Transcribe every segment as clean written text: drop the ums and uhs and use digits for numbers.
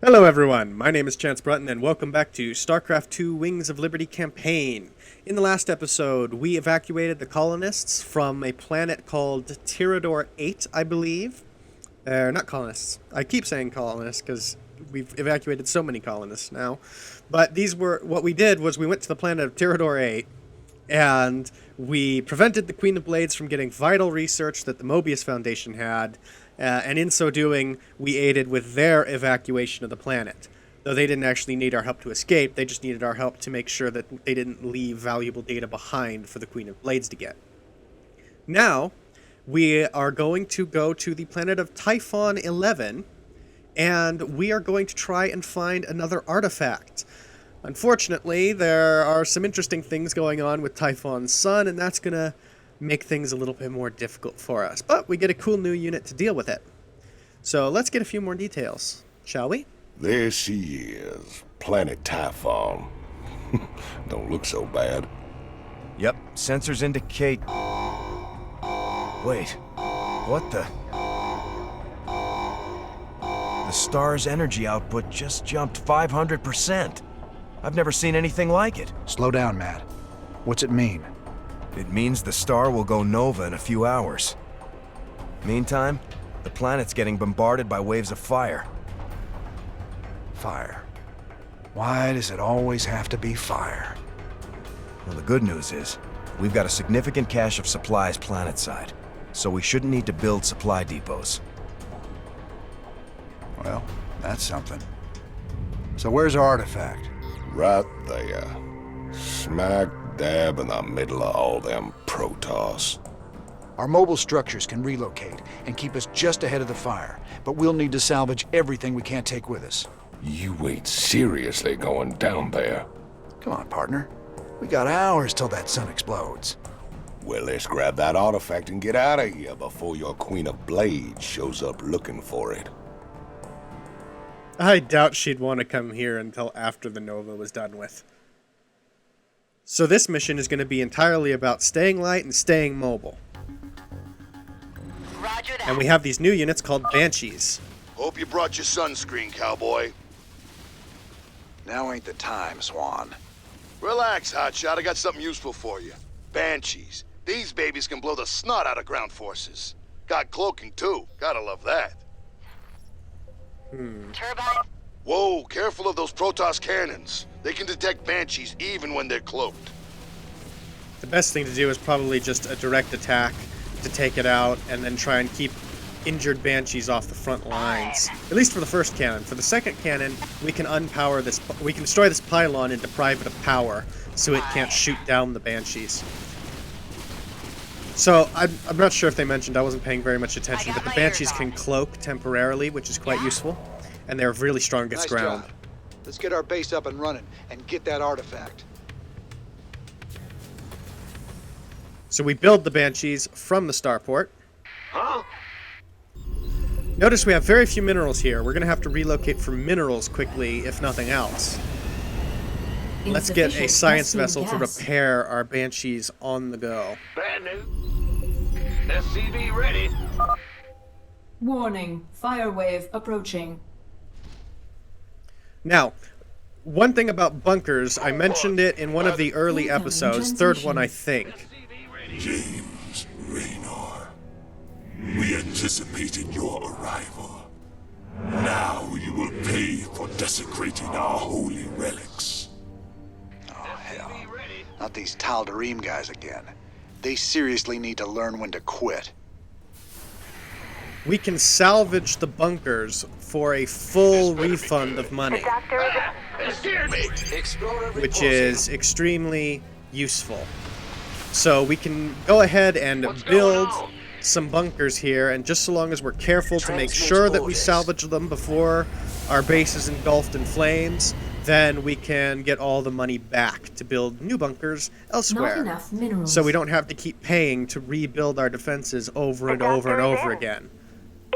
Hello everyone, my name is Chance Brutton and welcome back to StarCraft II Wings of Liberty campaign. In the last episode, we evacuated the colonists from a planet called Tirador 8, I believe. Not colonists. I keep saying colonists because we've evacuated so many colonists now. But what we did was we went to the planet of Tirador 8 and we prevented the Queen of Blades from getting vital research that the Mobius Foundation had. And in so doing, we aided with their evacuation of the planet. Though they didn't actually need our help to escape, they just needed our help to make sure that they didn't leave valuable data behind for the Queen of Blades to get. Now, we are going to go to the planet of Typhon 11, and we are going to try and find another artifact. Unfortunately, there are some interesting things going on with Typhon's sun, and that's going to make things a little bit more difficult for us. But we get a cool new unit to deal with it. So let's get a few more details, shall we? There she is, planet Typhon. Don't look so bad. Yep, sensors indicate... Wait, what the... The star's energy output just jumped 500%. I've never seen anything like it. Slow down, Matt. What's it mean? It means the star will go nova in a few hours. Meantime, the planet's getting bombarded by waves of fire. Fire. Why does it always have to be fire? Well, the good news is, we've got a significant cache of supplies planetside, so we shouldn't need to build supply depots. Well, that's something. So where's our artifact? Right there. Smack dab in the middle of all them Protoss. Our mobile structures can relocate and keep us just ahead of the fire, but we'll need to salvage everything we can't take with us. You ain't seriously going down there. Come on, partner. We got hours till that sun explodes. Well, let's grab that artifact and get out of here before your Queen of Blades shows up looking for it. I doubt she'd want to come here until after the Nova was done with. So this mission is going to be entirely about staying light and staying mobile. Roger that. And we have these new units called Banshees. Hope you brought your sunscreen, cowboy. Now ain't the time, Swan. Relax, hotshot. I got something useful for you. Banshees. These babies can blow the snot out of ground forces. Got cloaking, too. Gotta love that. Turbine. Whoa, careful of those Protoss cannons. They can detect Banshees even when they're cloaked. The best thing to do is probably just a direct attack to take it out and then try and keep injured Banshees off the front lines. At least for the first cannon. For the second cannon, we can unpower this. We can destroy this pylon and deprive it of power so it can't shoot down the Banshees. So, I'm not sure if they mentioned, I wasn't paying very much attention, but the Banshees can cloak temporarily, which is quite useful. And they're really strong against ground. Job. Let's get our base up and running and get that artifact. So we build the Banshees from the starport. Huh? Notice we have very few minerals here. We're going to have to relocate for minerals quickly, if nothing else. Let's get a science vessel to repair our Banshees on the go. Bad news. SCV ready. Warning, fire wave approaching. Now, one thing about bunkers, I mentioned it in one of the early episodes, third one I think. James Raynor, we anticipated your arrival. Now you will pay for desecrating our holy relics. Oh, hell. Not these Tal'Darim guys again. They seriously need to learn when to quit. We can salvage the bunkers for a full refund of money, It scared me. which is extremely useful. So we can go ahead and build some bunkers here, and just so long as we're careful to make sure that we salvage them before our base is engulfed in flames, then we can get all the money back to build new bunkers elsewhere. Not enough minerals. So we don't have to keep paying to rebuild our defenses over and over and over again.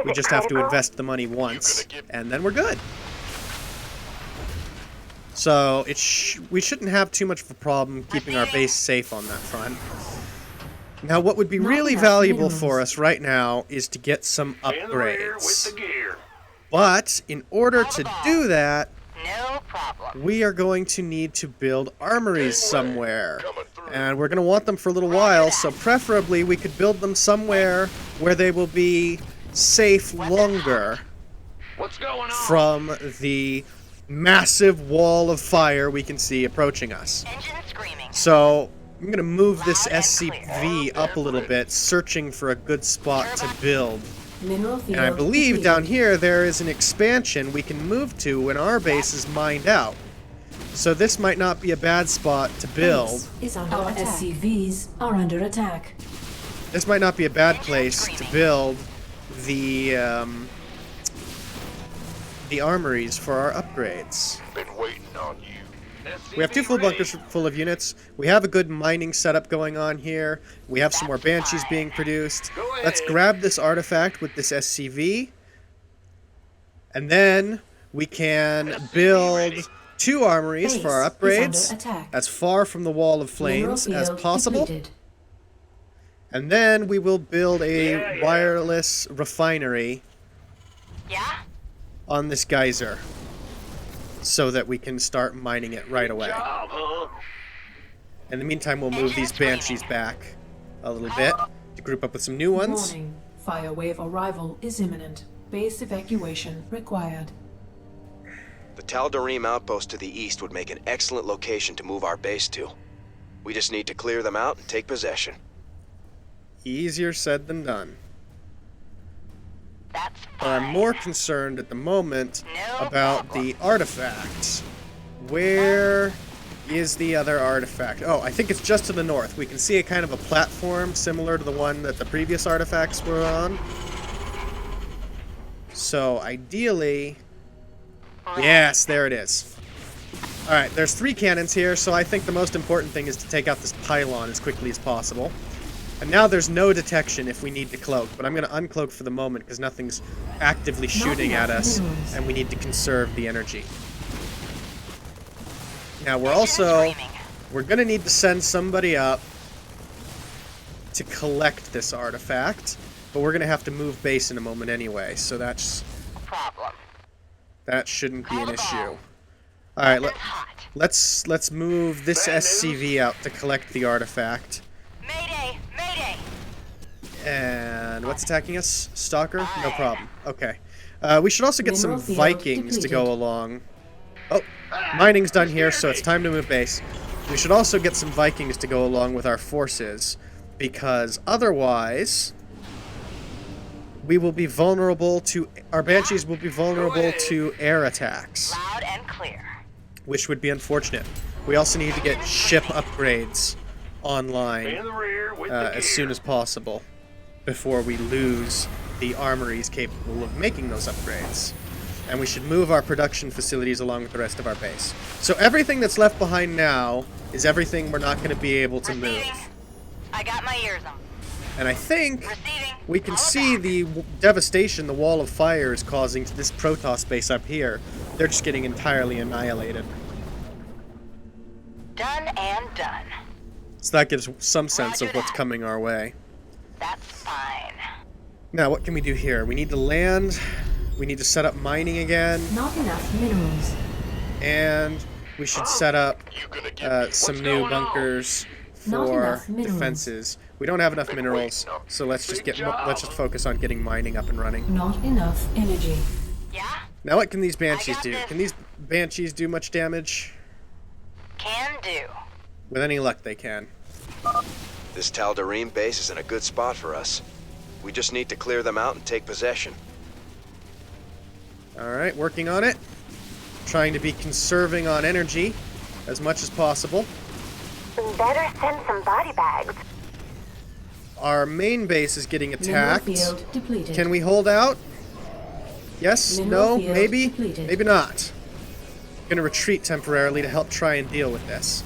We just have to invest the money once, and then we're good. So we shouldn't have too much of a problem keeping our base safe on that front. Now, what would be really valuable for us right now is to get some In the rear with upgrades. the gear. But in order to do that, No problem. we are going to need to build armories somewhere. And we're going to want them for a little while, so preferably we could build them somewhere where they will be safe longer What's going on? from the massive wall of fire we can see approaching us. Engine screaming. So I'm going to move this SCV up a little bit, searching for a good spot to build. Mineral field And I believe depleted. down here there is an expansion we can move to when our base is mined out. So this might not be a bad spot to build. Base is under Our SCVs are under attack. This might not be a bad place to build the armories for our upgrades. Been waiting on you. We have 2 full bunkers full of units. We have a good mining setup going on here. We have some more Banshees being produced. Let's grab this artifact with this SCV. And then we can build 2 armories for our Base is upgrades under attack. as far from the wall of Mineral flames as field possible. depleted. And then we will build a wireless refinery Yeah? on this geyser so that we can start mining it right away. Job, huh? In the meantime, we'll move these Banshees back a little bit to group up with some new ones. Warning. Fire wave arrival is imminent. Base evacuation required. The Tal'Darim outpost to the east would make an excellent location to move our base to. We just need to clear them out and take possession. Easier said than done. That's But I'm fine. more concerned at the moment No about problem. the artifacts. Where is the other artifact? Oh, I think it's just to the north. We can see a kind of a platform similar to the one that the previous artifacts were on. So ideally... Yes, there it is. Alright, there's 3 cannons here, so I think the most important thing is to take out this pylon as quickly as possible. And now there's no detection if we need to cloak, but I'm going to uncloak for the moment because nothing's actively shooting at us, and we need to conserve the energy. Now we're going to need to send somebody up to collect this artifact, but we're going to have to move base in a moment anyway, so that shouldn't be an issue. Alright, let's move this SCV out to collect the artifact. Mayday! Mayday! And what's attacking us? Stalker? No problem. Okay. We should also get some Mineral field Vikings to go depleted. along. Oh, mining's done here, so it's time to move base. We should also get some Vikings to go along with our forces, because otherwise we will be vulnerable to... Our Banshees will be vulnerable to air attacks, Loud and clear. which would be unfortunate. We also need to get ship upgrades online In the rear with the as soon as possible before we lose the armories capable of making those upgrades. And we should move our production facilities along with the rest of our base. So everything that's left behind now is everything we're not going to be able to move. I got my ears on. And I think Receiving. we can All see back. the devastation the Wall of Fire is causing to this Protoss base up here. They're just getting entirely annihilated. Done and done. So that gives some sense of Roger what's that. coming our way. That's fine. Now, what can we do here? We need to land. We need to set up mining again. Not enough minerals. And we should set up You gonna give me some what's new going on? bunkers Not for enough minerals. defenses. We don't have enough minerals, so let's just focus on getting mining up and running. Not enough energy. Yeah? Now, what can these Banshees got do? this. Can these Banshees do much damage? Can do. With any luck, they can. This Tal'Darim base is in a good spot for us. We just need to clear them out and take possession. All right, working on it. Trying to be conserving on energy as much as possible. Better send some body bags. Our main base is getting Mineral attacked. field depleted. Can we hold out? Yes? Mineral No? field Maybe? depleted. Maybe not. Gonna retreat temporarily to help try and deal with this.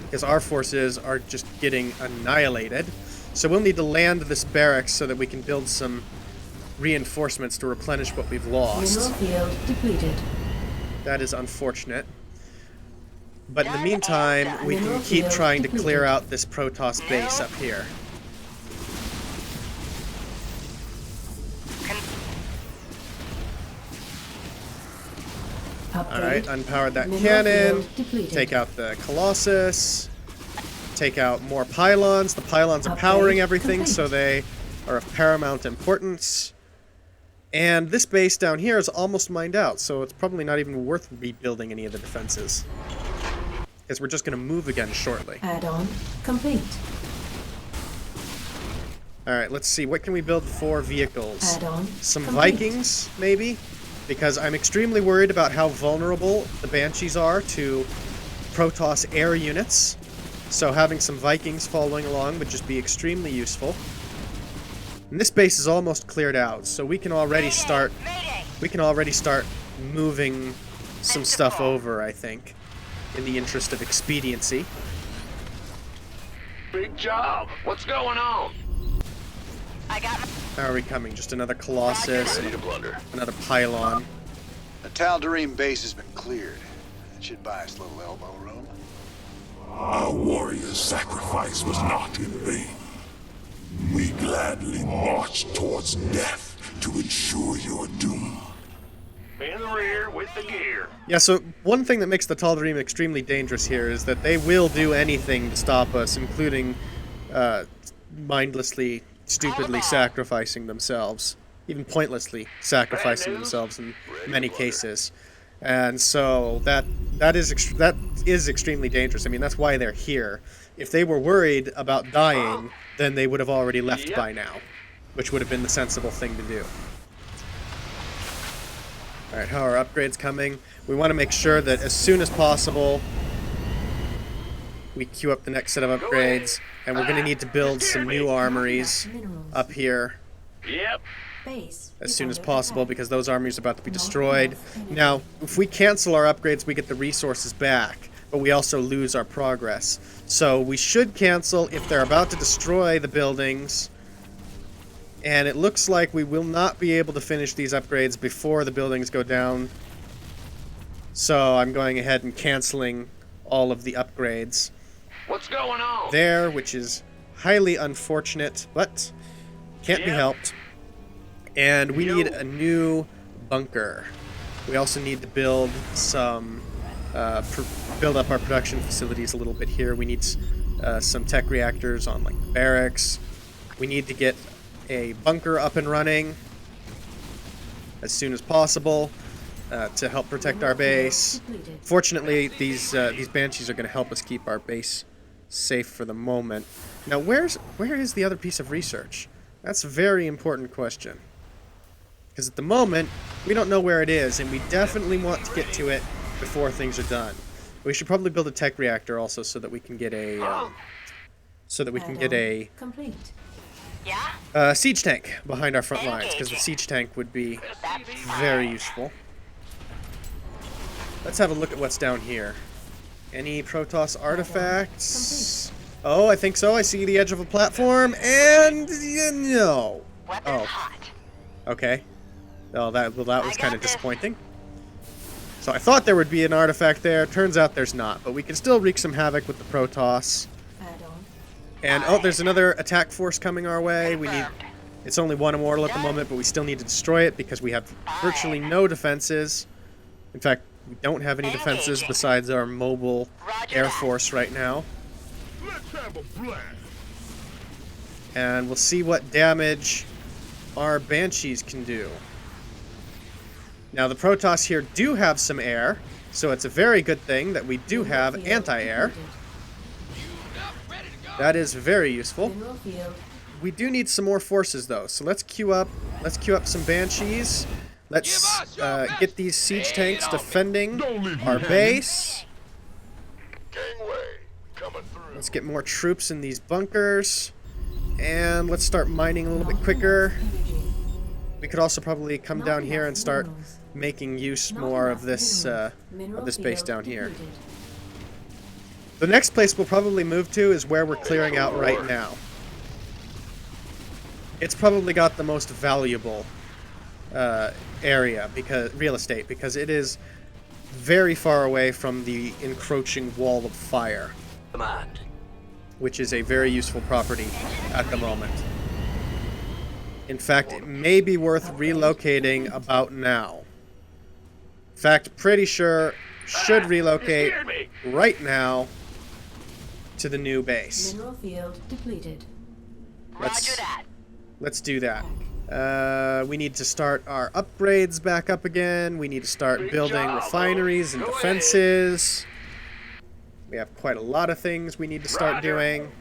Because our forces are just getting annihilated. So we'll need to land this barracks so that we can build some reinforcements to replenish what we've lost. Mineral field depleted. That is unfortunate. But in the Done meantime, and done. we can Mineral keep field trying to clear depleted. out this Protoss base up here. Upgrade. Alright, unpowered that Mineral cannon. field depleted. Take out the Colossus. Take out more pylons. The pylons are Upgrade powering everything, complete. so they are of paramount importance. And this base down here is almost mined out, so it's probably not even worth rebuilding any of the defenses. Because we're just going to move again shortly. Add-on complete. Alright, let's see. What can we build for vehicles? Add-on Some complete. Vikings, maybe? Because I'm extremely worried about how vulnerable the Banshees are to Protoss air units. So having some Vikings following along would just be extremely useful. And this base is almost cleared out, so we can already start moving some stuff over, I think, in the interest of expediency. Big job. What's going on? I got How are we coming? Just another Colossus, Ready to blunder. another pylon. The Tal'Darim base has been cleared. That should buy us a little elbow room. Our warrior's sacrifice was not in vain. We gladly marched towards death to ensure your doom. In the rear with the gear. Yeah, so one thing that makes the Tal'Darim extremely dangerous here is that they will do anything to stop us, including mindlessly, stupidly sacrificing themselves. Even pointlessly sacrificing themselves in many cases. And so that is extremely dangerous. I mean, that's why they're here. If they were worried about dying, then they would have already left by now, which would have been the sensible thing to do. Alright, how are upgrades coming? We want to make sure that as soon as possible we queue up the next set of upgrades, and we're going to need to build some new armories up here Yep. Base as is soon as under possible attack. because those armies are about to be destroyed. Now, if we cancel our upgrades, we get the resources back, but we also lose our progress. So we should cancel if they're about to destroy the buildings, and it looks like we will not be able to finish these upgrades before the buildings go down. So I'm going ahead and canceling all of the upgrades What's going on? there, which is highly unfortunate, but can't be helped. And we need a new bunker. We also need to build some, build up our production facilities a little bit here. We need some tech reactors on like the barracks. We need to get a bunker up and running as soon as possible to help protect our base. Fortunately, these Banshees are going to help us keep our base safe for the moment. Now, where is the other piece of research? That's a very important question. Because at the moment, we don't know where it is, and we definitely want to get to it before things are done. We should probably build a tech reactor also, so that we can get a Complete. Yeah? siege tank behind our front lines, because the siege tank would be very useful. Let's have a look at what's down here. Any Protoss artifacts? Oh, I think so. I see the edge of a platform, and no. Weapons hot. Okay. Well, that was kind of disappointing. So I thought there would be an artifact there. Turns out there's not, but we can still wreak some havoc with the Protoss. Add-on. And oh, there's another attack force coming our way. We need. It's only one immortal at the moment, but we still need to destroy it because we have virtually no defenses. In fact, we don't have any defenses besides our mobile air force right now. Let's have a blast. And we'll see what damage our Banshees can do. Now, the Protoss here do have some air, so it's a very good thing that we do have anti-air. That is very useful. Mineral field. We do need some more forces, though, so let's queue up some Banshees. Let's get these siege tanks defending our base. Gangway. Coming through. Let's get more troops in these bunkers. And let's start mining a little bit quicker. We could also probably come down here and start making use more of this base down here. The next place we'll probably move to is where we're clearing out right now. It's probably got the most valuable area, real estate, because it is very far away from the encroaching wall of fire, which is a very useful property at the moment. In fact, it may be worth relocating about now. In fact, pretty sure should relocate scared me. right now to the new base. Mineral field depleted. Roger that. Let's do that. We need to start our upgrades back up again. We need to start Good building job, refineries and Go defenses. We have quite a lot of things we need to start Roger. doing.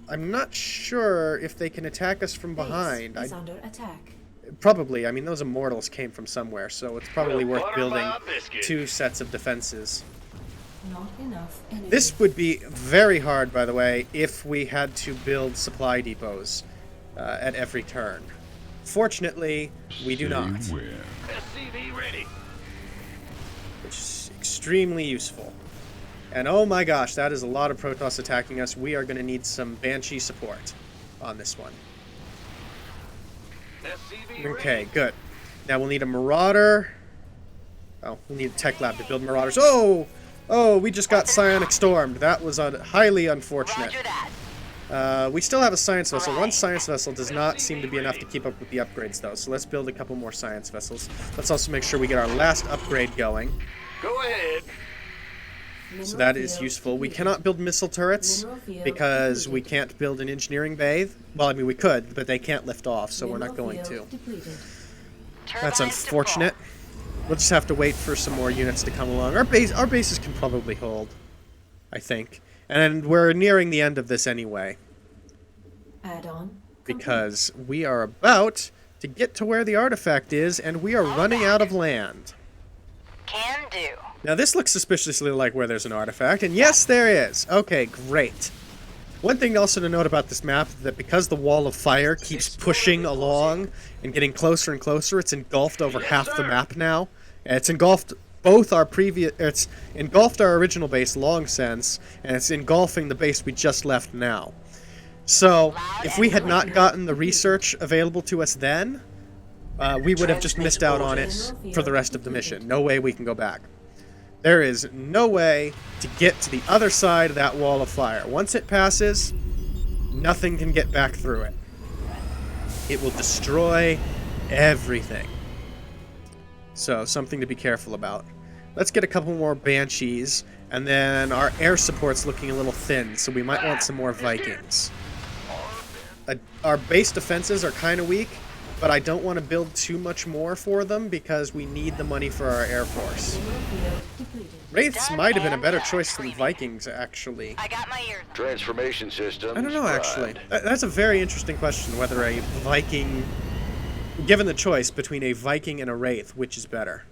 I'm not sure if they can attack us from behind. Base is under attack. Probably. I mean, those immortals came from somewhere, so it's probably Well, worth butter building my biscuit. 2 sets of defenses. Not enough energy. This would be very hard, by the way, if we had to build supply depots at every turn. Fortunately, we do not, SCV ready. which is extremely useful. And oh my gosh, that is a lot of Protoss attacking us. We are going to need some Banshee support on this one. SCV Okay, ready. good. Now we'll need a Marauder. Oh, we'll need a Tech Lab to build Marauders. Oh! Oh, we just got Psionic Stormed. That was highly unfortunate. Roger that. We still have a Science Vessel. One Science Vessel does not seem to be enough to keep up with the upgrades, though. So let's build a couple more Science Vessels. Let's also make sure we get our last upgrade going. Go ahead. Mineral So that is field useful. We depleted. cannot build missile turrets Mineral field because we depleted. can't build an engineering bay. Well, I mean, we could, but they can't lift off, so we're not Mineral going to. field depleted. That's Turbines unfortunate. We'll just have to wait for some more units to come along. Our bases can probably hold, I think. And we're nearing the end of this anyway, Add-on. because we are about to get to where the artifact is, and we are running out of land. Can do. Now, this looks suspiciously like where there's an artifact, and yes, there is. Okay, great. One thing also to note about this map is that because the wall of fire keeps pushing along and getting closer and closer, it's engulfed over half the map now. And it's engulfed both our it's engulfed our original base long since, and it's engulfing the base we just left now. So, if we had not gotten the research available to us then, we would have just missed out on it for the rest of the mission. No way we can go back. There is no way to get to the other side of that wall of fire. Once it passes, nothing can get back through it. It will destroy everything. So, something to be careful about. Let's get a couple more Banshees, and then our air support's looking a little thin, so we might want some more Vikings. Our base defenses are kind of weak, but I don't want to build too much more for them because we need the money for our Air Force. Mineral field depleted. Wraiths might have been a better choice than Vikings, actually. I got my ears on. Transformation system. I don't know, actually. That's a very interesting question, whether a Viking... Given the choice between a Viking and a Wraith, which is better?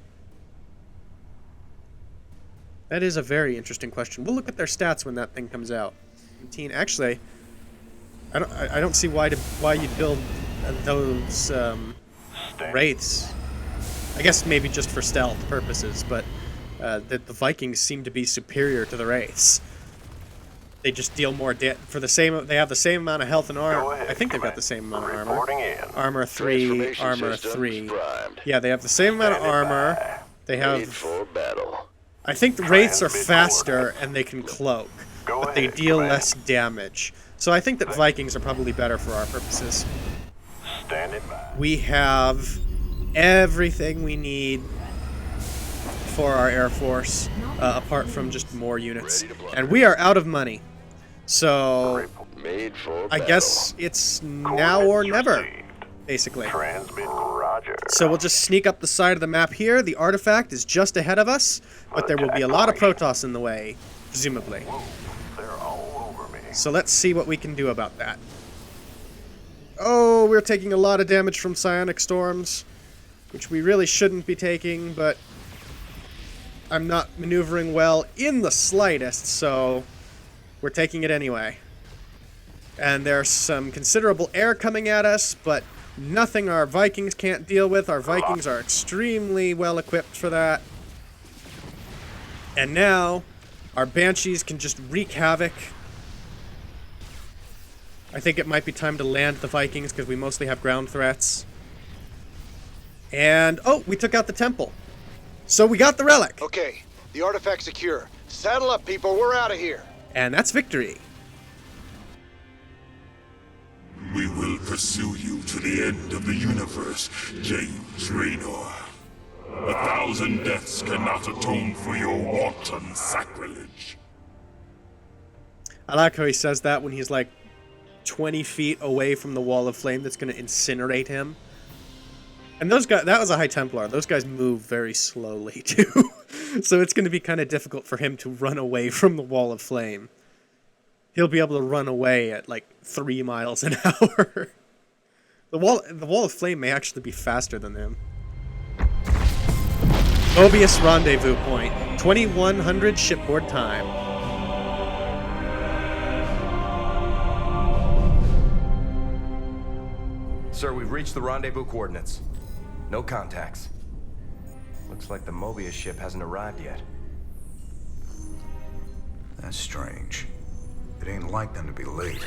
That is a very interesting question. We'll look at their stats when that thing comes out. 17. Actually, I don't see why you'd build those Wraiths. I guess maybe just for stealth purposes, but the Vikings seem to be superior to the Wraiths. They just deal more for the same. They have the same amount of health and armor. I think they've got the same amount of armor. Reporting in. Armor 3, Transformation armor systems 3. primed. Yeah, they have the same amount of armor. They Made have. for battle. I think the Wraiths are Transmit faster and they can cloak, Go but they ahead, deal Commander. less damage. So I think that Vikings are probably better for our purposes. Standing by. We have everything we need for our Air Force, apart from just more units. And we are out of money. So Made for I battle. guess it's now or never, Received. basically. Transmit Roger. So we'll just sneak up the side of the map here. The artifact is just ahead of us, but there will be a lot of Protoss in the way, presumably. They're all over me. So let's see what we can do about that. Oh, we're taking a lot of damage from Psionic Storms, which we really shouldn't be taking, but I'm not maneuvering well in the slightest, so we're taking it anyway. And there's some considerable air coming at us, but nothing our Vikings can't deal with. Our Vikings are extremely well equipped for that. And now, our Banshees can just wreak havoc. I think it might be time to land the Vikings because we mostly have ground threats. And, oh, we took out the temple. So we got the relic. Okay, the artifact's secure. Saddle up, people. We're out of here. And that's victory. We will pursue you to the end of the universe, James Raynor. 1,000 deaths cannot atone for your wanton sacrilege. I like how he says that when he's like 20 feet away from the wall of flame that's going to incinerate him. And those guys, that was a High Templar. Those guys move very slowly too. So it's going to be kind of difficult for him to run away from the wall of flame. He'll be able to run away at like 3 miles an hour. The wall of flame may actually be faster than him. Mobius rendezvous point. 2100 shipboard time. Sir, we've reached the rendezvous coordinates. No contacts. Looks like the Mobius ship hasn't arrived yet. That's strange. It ain't like them to be late.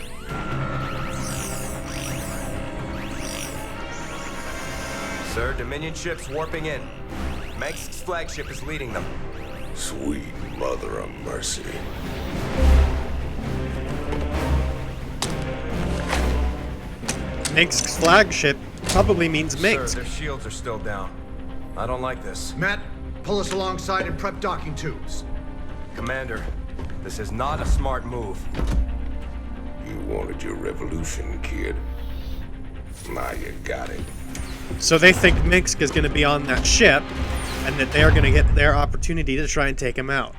Sir, Dominion ship's warping in. Mengsk's flagship is leading them. Sweet mother of mercy. Mengsk's flagship probably means Mengsk. Sir, their shields are still down. I don't like this. Matt, pull us alongside and prep docking tubes. Commander, this is not a smart move. You wanted your revolution, kid. Now you got it. So they think Mengsk is going to be on that ship, and that they're going to get their opportunity to try and take him out.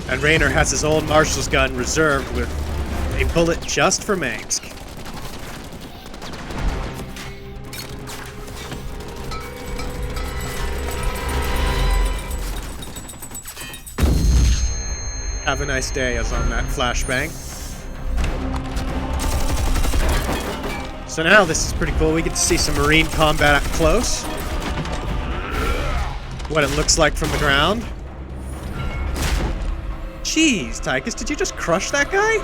And Raynor has his old marshal's gun reserved with a bullet just for Mengsk. Have a nice day as on that flashbang. So now this is pretty cool. We get to see some Marine combat up close. What it looks like from the ground. Jeez, Tychus, did you just crush that guy?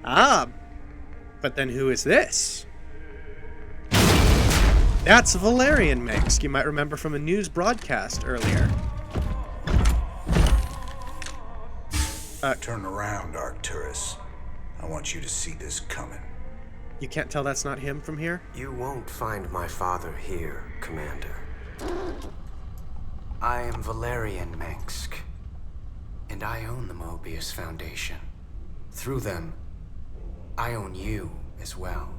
Ah, but then who is this? That's Valerian Mengsk, you might remember from a news broadcast earlier. Turn around, Arcturus. I want you to see this coming. You can't tell that's not him from here? You won't find my father here, Commander. I am Valerian Mengsk, and I own the Mobius Foundation. Through them, I own you as well.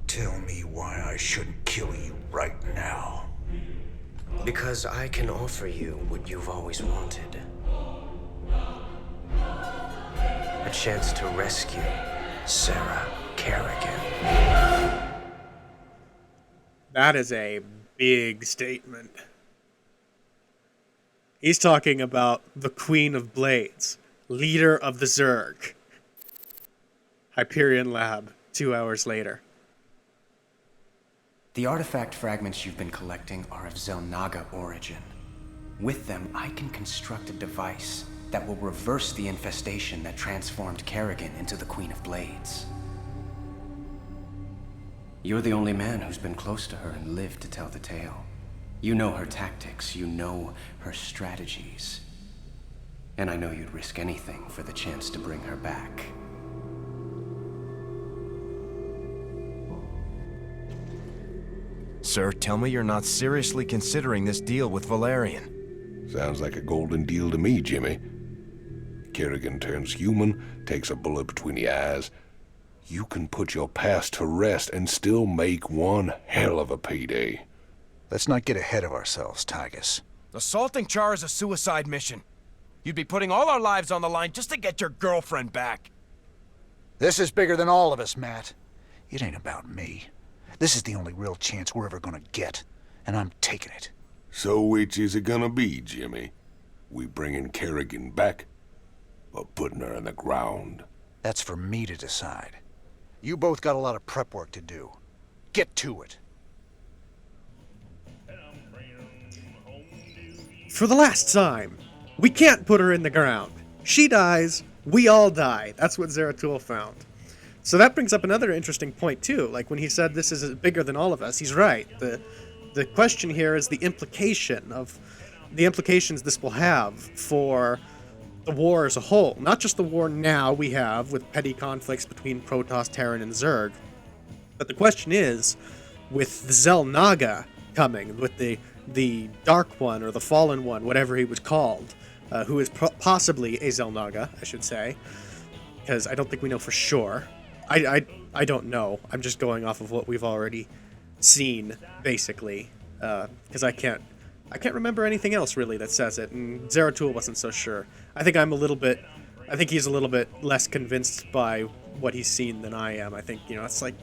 Tell me why I shouldn't kill you right now. Because I can offer you what you've always wanted. A chance to rescue Sarah Kerrigan. That is a big statement. He's talking about the Queen of Blades, leader of the Zerg. Hyperion Lab, 2 hours later. The artifact fragments you've been collecting are of Xel'Naga origin. With them, I can construct a device that will reverse the infestation that transformed Kerrigan into the Queen of Blades. You're the only man who's been close to her and lived to tell the tale. You know her tactics, you know her strategies. And I know you'd risk anything for the chance to bring her back. Sir, tell me you're not seriously considering this deal with Valerian. Sounds like a golden deal to me, Jimmy. Kerrigan turns human, takes a bullet between the eyes. You can put your past to rest and still make one hell of a payday. Let's not get ahead of ourselves, Tychus. Assaulting Char is a suicide mission. You'd be putting all our lives on the line just to get your girlfriend back. This is bigger than all of us, Matt. It ain't about me. This is the only real chance we're ever gonna get, and I'm taking it. So which is it gonna be, Jimmy? We bringing Kerrigan back, or putting her in the ground? That's for me to decide. You both got a lot of prep work to do. Get to it. For the last time, we can't put her in the ground. She dies, we all die. That's what Zeratul found. So that brings up another interesting point too. Like when he said this is bigger than all of us, he's right. The question here is the implications this will have for the war as a whole. Not just the war now we have with petty conflicts between Protoss, Terran, and Zerg. But the question is, with the Xel'Naga coming, with the Dark One, or the Fallen One, whatever he was called, who is possibly a Xel'Naga, I should say, because I don't think we know for sure. I don't know. I'm just going off of what we've already seen, basically, because I can't remember anything else really that says it, and Zeratul wasn't so sure. I think he's a little bit less convinced by what he's seen than I am. I think, it's like,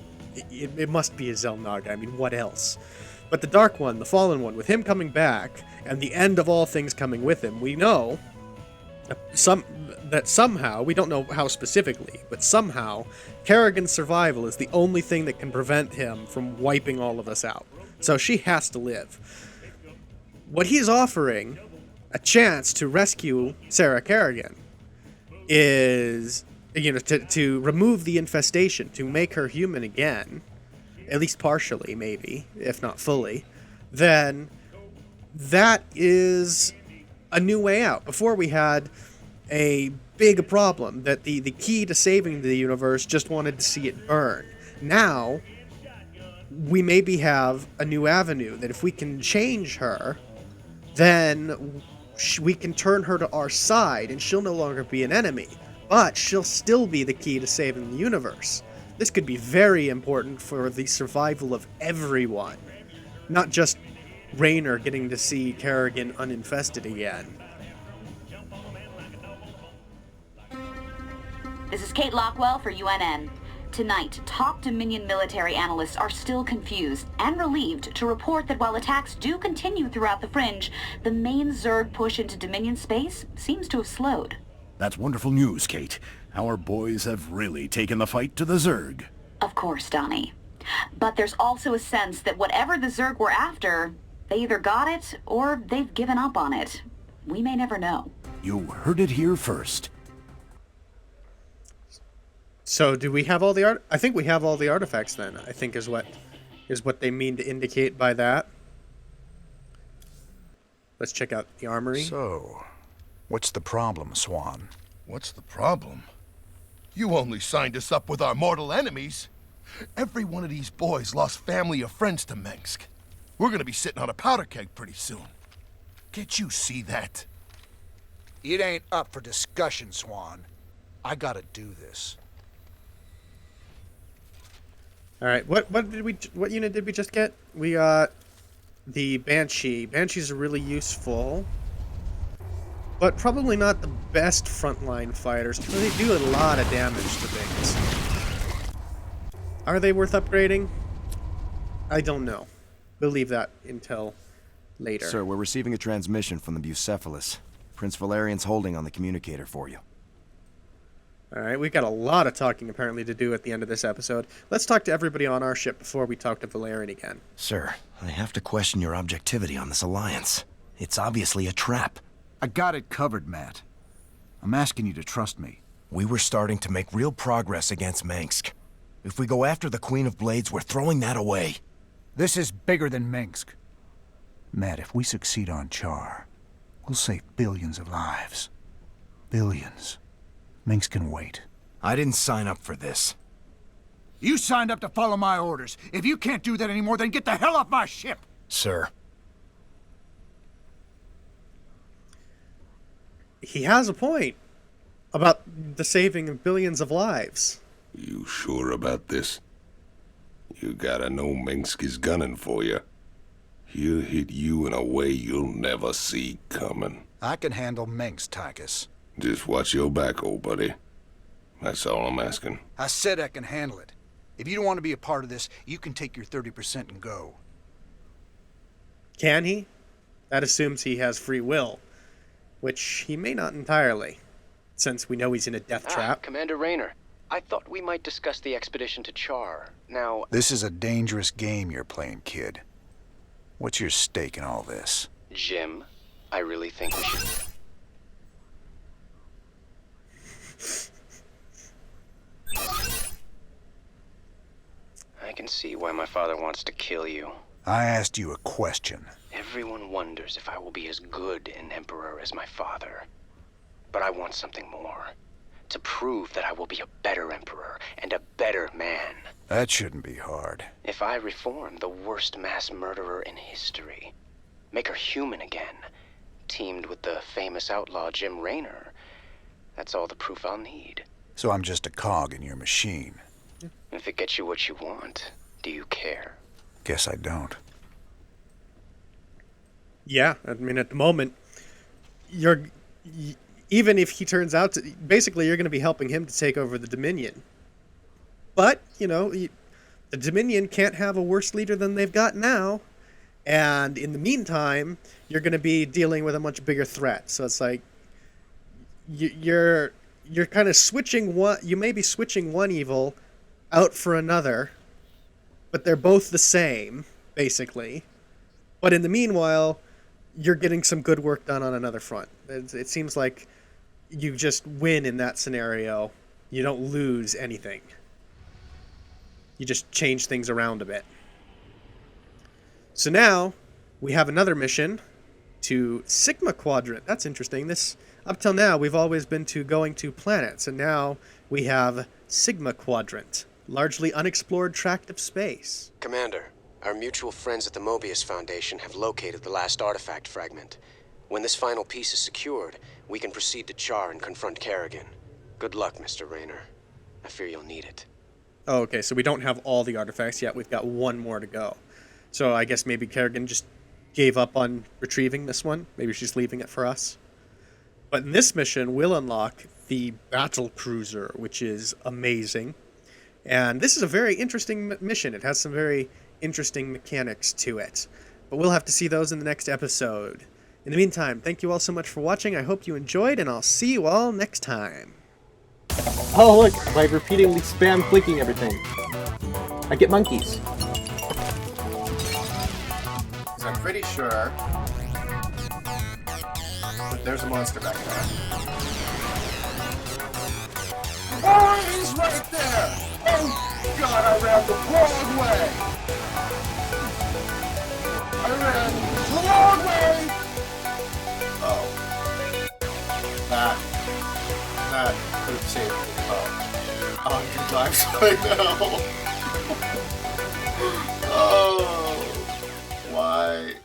it must be a Xel'Naga. I mean, what else? But the Dark One, the Fallen One, with him coming back, and the end of all things coming with him, we know that somehow, we don't know how specifically, but somehow, Kerrigan's survival is the only thing that can prevent him from wiping all of us out. So she has to live. What he's offering, a chance to rescue Sarah Kerrigan, is, to remove the infestation, to make her human again, at least partially, maybe, if not fully, then that is a new way out. Before we had a big problem that the key to saving the universe just wanted to see it burn. Now, we maybe have a new avenue that if we can change her, then we can turn her to our side and she'll no longer be an enemy, but she'll still be the key to saving the universe. This could be very important for the survival of everyone, not just Raynor getting to see Kerrigan uninfested again. This is Kate Lockwell for UNN. Tonight, top Dominion military analysts are still confused and relieved to report that while attacks do continue throughout the Fringe, the main Zerg push into Dominion space seems to have slowed. That's wonderful news, Kate. Our boys have really taken the fight to the Zerg. Of course, Donnie. But there's also a sense that whatever the Zerg were after, they either got it or they've given up on it. We may never know. You heard it here first. So do we have all the art? I think we have all the artifacts then, I think is what they mean to indicate by that. Let's check out the armory. So, what's the problem, Swan? What's the problem? You only signed us up with our mortal enemies. Every one of these boys lost family or friends to Mengsk. We're gonna be sitting on a powder keg pretty soon. Can't you see that? It ain't up for discussion, Swan. I gotta do this. All right, what unit did we just get? We got the Banshee. Banshees are really useful, but probably not the best frontline fighters. They do a lot of damage to things. Are they worth upgrading? I don't know. We'll leave that until later. Sir, we're receiving a transmission from the Bucephalus. Prince Valerian's holding on the communicator for you. Alright, we've got a lot of talking apparently to do at the end of this episode. Let's talk to everybody on our ship before we talk to Valerian again. Sir, I have to question your objectivity on this alliance. It's obviously a trap. I got it covered, Matt. I'm asking you to trust me. We were starting to make real progress against Mengsk. If we go after the Queen of Blades, we're throwing that away. This is bigger than Mengsk. Matt, if we succeed on Char, we'll save billions of lives. Billions. Mengsk can wait. I didn't sign up for this. You signed up to follow my orders. If you can't do that anymore, then get the hell off my ship! Sir. He has a point about the saving of billions of lives. You sure about this? You gotta know Mengsk is gunning for you. He'll hit you in a way you'll never see coming. I can handle Mengsk, Tychus. Just watch your back, old buddy. That's all I'm asking. I said I can handle it. If you don't want to be a part of this, you can take your 30% and go. Can he? That assumes he has free will, which he may not entirely, since we know he's in a death trap. Commander Raynor, I thought we might discuss the expedition to Char. Now... This is a dangerous game you're playing, kid. What's your stake in all this? Jim, I really think we should... I can see why my father wants to kill you. I asked you a question. Everyone wonders if I will be as good an emperor as my father. But I want something more. To prove that I will be a better emperor and a better man. That shouldn't be hard. If I reform the worst mass murderer in history, make her human again, teamed with the famous outlaw Jim Raynor, that's all the proof I'll need. So I'm just a cog in your machine. If it gets you what you want, do you care? Guess I don't. Yeah, I mean, at the moment, even if he turns out to... Basically, you're going to be helping him to take over the Dominion. But, you know, the Dominion can't have a worse leader than they've got now. And in the meantime, you're going to be dealing with a much bigger threat. So it's like, you're kind of switching one... You may be switching one evil out for another, but they're both the same, basically. But in the meanwhile, you're getting some good work done on another front. It seems like you just win in that scenario. You don't lose anything. You just change things around a bit. So now, we have another mission to Sigma Quadrant. That's interesting. Up till now, we've always been going to planets, and now we have Sigma Quadrant. Largely unexplored tract of space. Commander, our mutual friends at the Mobius Foundation have located the last artifact fragment. When this final piece is secured, we can proceed to Char and confront Kerrigan. Good luck, Mr. Raynor. I fear you'll need it. Oh, okay, so we don't have all the artifacts yet. We've got one more to go. So I guess maybe Kerrigan just gave up on retrieving this one. Maybe she's leaving it for us. But in this mission, we'll unlock the Battle Cruiser, which is amazing. And this is a very interesting mission. It has some very interesting mechanics to it. But we'll have to see those in the next episode. In the meantime, thank you all so much for watching. I hope you enjoyed, and I'll see you all next time. Oh look, by repeatedly spam clicking everything, I get monkeys. I'm pretty sure that there's a monster back there. Oh, he's right there! Oh, God, I ran the wrong way! I ran the wrong way! Oh. That could have saved me about 100 times right now. Oh. Why?